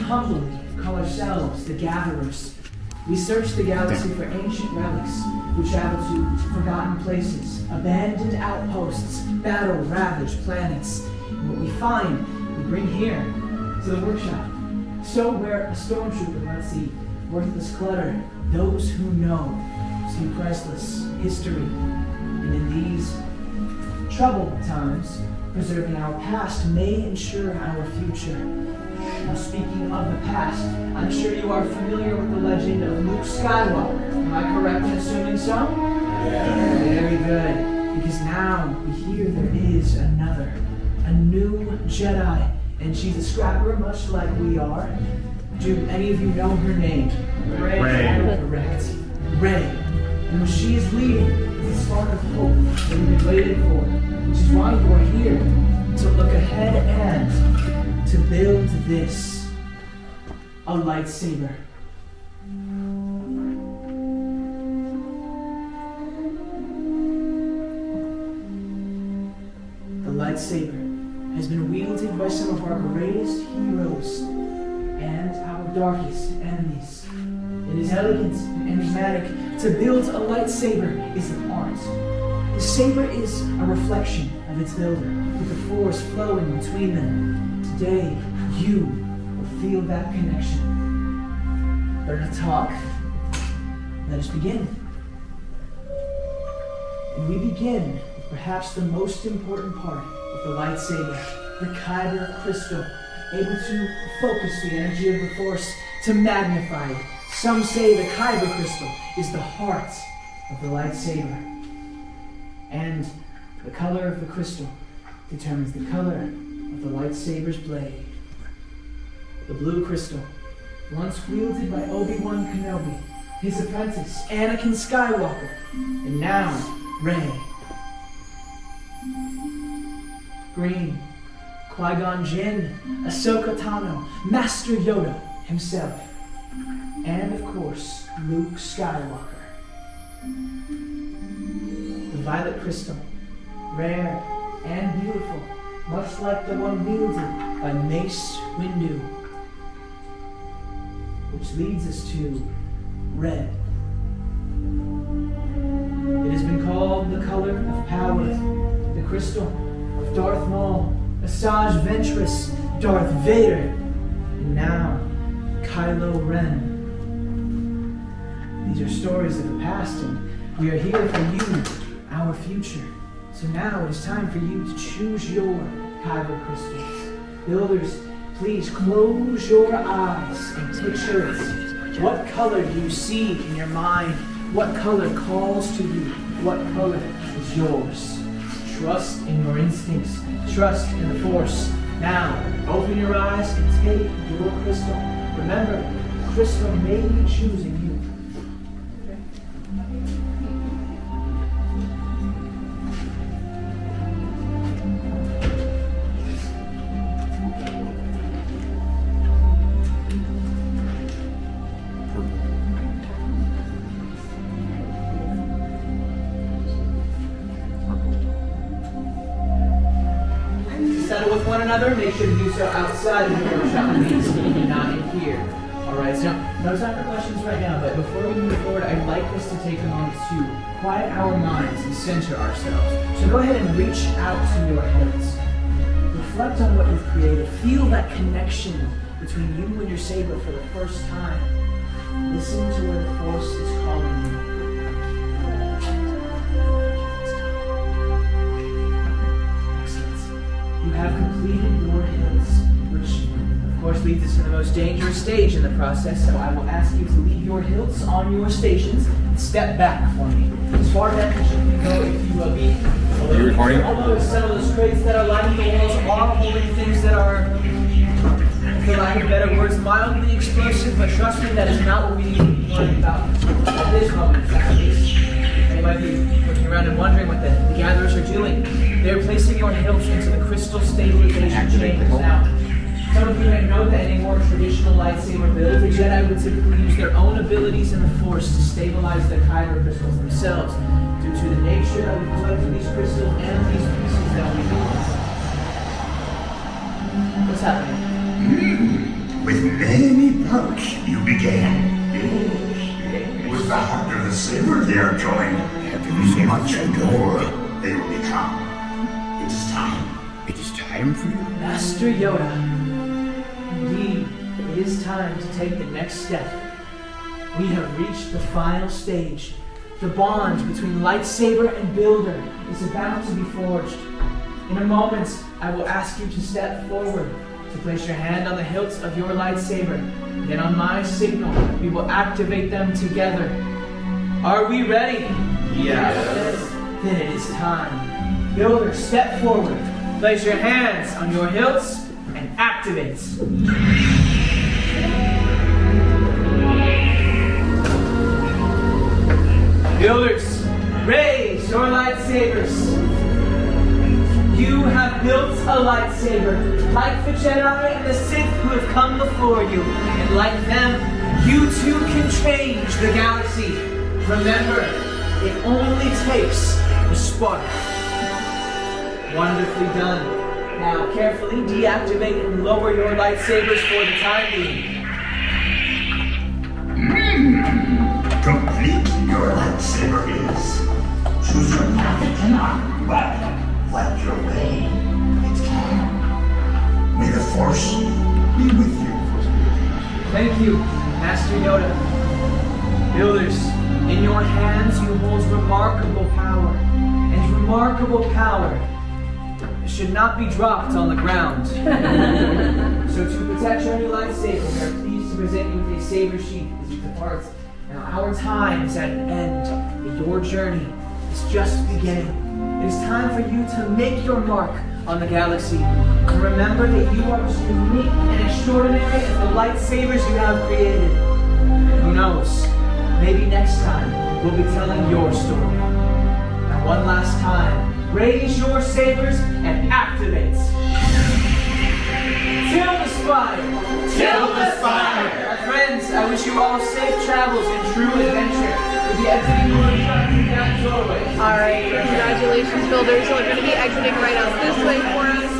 humbly call ourselves the Gatherers. We search the galaxy for ancient relics. We travel to forgotten places, abandoned outposts, battle-ravaged planets. And what we find, we bring here to the workshop. So where a stormtrooper lets the worthless clutter, those who know see priceless history. And in these troubled times, preserving our past may ensure our future. Now, speaking of the past, I'm sure you are familiar with the legend of Luke Skywalker. Am I correct in assuming so? Yeah. Very good. Because now we hear there is another, a new Jedi, and she's a scrapper much like we are. Do any of you know her name? Rey. Correct. Rey. And what she is leading is a spark of hope that we've been waiting for, which is why you are here, to look ahead and to build this, a lightsaber. The lightsaber has been wielded by some of our greatest heroes and our darkest enemies. It is elegant and enigmatic. To build a lightsaber is an art. The saber is a reflection of its builder, with the force flowing between them. Today, you will feel that connection. But enough talk. Let us begin. And we begin with perhaps the most important part of the lightsaber, the kyber crystal, able to focus the energy of the force, to magnify it. Some say the kyber crystal is the heart of the lightsaber. And the color of the crystal determines the color of the lightsaber's blade. The blue crystal, once wielded by Obi-Wan Kenobi, his apprentice, Anakin Skywalker, and now Rey. Green, Qui-Gon Jinn, Ahsoka Tano, Master Yoda himself, and of course, Luke Skywalker. The violet crystal, rare and beautiful, much like the one wielded by Mace Windu, which leads us to red. It has been called the color of power, the crystal of Darth Maul, Asajj Ventress, Darth Vader, and now Kylo Ren. These are stories of the past, and we are here for you, our future. So now it is time for you to choose your kyber crystals. Builders, please close your eyes and picture it. What color do you see in your mind? What color calls to you? What color is yours? Trust in your instincts. Trust in the Force. Now, open your eyes and take your crystal. Remember, the crystal may be choosing you. Settle with one another. Make sure to do so outside of the workshop, please, not in here. Alright, so no time for questions right now, but before we move forward, I'd like us to take a moment to quiet our minds and center ourselves. So go ahead and reach out to your heads. Reflect on what you've created. Feel that connection between you and your saber for the first time. Listen to where the Force is calling you. You have completed your hills, which of course leads us to the most dangerous stage in the process, so I will ask you to leave your hilts on your stations and step back for me. As far back as you can go, if you will be. Are you recording? Although some of those crates that are lining the walls are holding things that are, for lack of better words, mildly explosive, but trust me, that is not what we need to be worrying about at this moment, at least. You might be looking around and wondering what the gatherers are doing. They're placing your hilts into the crystal stabilization chambers. Now, some of you may know that in a more traditional lightsaber build, the Jedi would typically use their own abilities in the Force to stabilize the kyber crystals themselves, due to the nature of the collecting these crystals and these pieces that we build. What's happening? With many perks you began. With the heart of the saber they are joined, much more they will become. It is time. It is time for you. Master Yoda, indeed, it is time to take the next step. We have reached the final stage. The bond between lightsaber and builder is about to be forged. In a moment, I will ask you to step forward, to place your hand on the hilt of your lightsaber. Then on my signal, we will activate them together. Are we ready? Yes. Then it is time. Builder, step forward. Place your hands on your hilts and activate. Builders, raise your lightsabers. You have built a lightsaber, like the Jedi and the Sith who have come before you. And like them, you too can change the galaxy. Remember, it only takes a spark. Wonderfully done. Now carefully deactivate and lower your lightsabers for the time being. Complete your lightsaber is. Choose your path it cannot, but light your way it can. May the Force be with you. Thank you, Master Yoda. Builders, in your hands you hold remarkable power, and remarkable power should not be dropped on the ground. So to protect your new lightsaber, we are pleased to present you with a saber sheath as you depart. Now our time is at an end, and your journey is just beginning. It is time for you to make your mark on the galaxy. And remember that you are as unique and extraordinary as the lightsabers you have created. And who knows, maybe next time we'll be telling your story. Now one last time, raise your sabers and activate. Till the spire! Till the spire! My friends, I wish you all safe travels and true adventure. We'll be exiting the workshop through that doorway. Alright, congratulations builders. We're going to be exiting right out this way for us.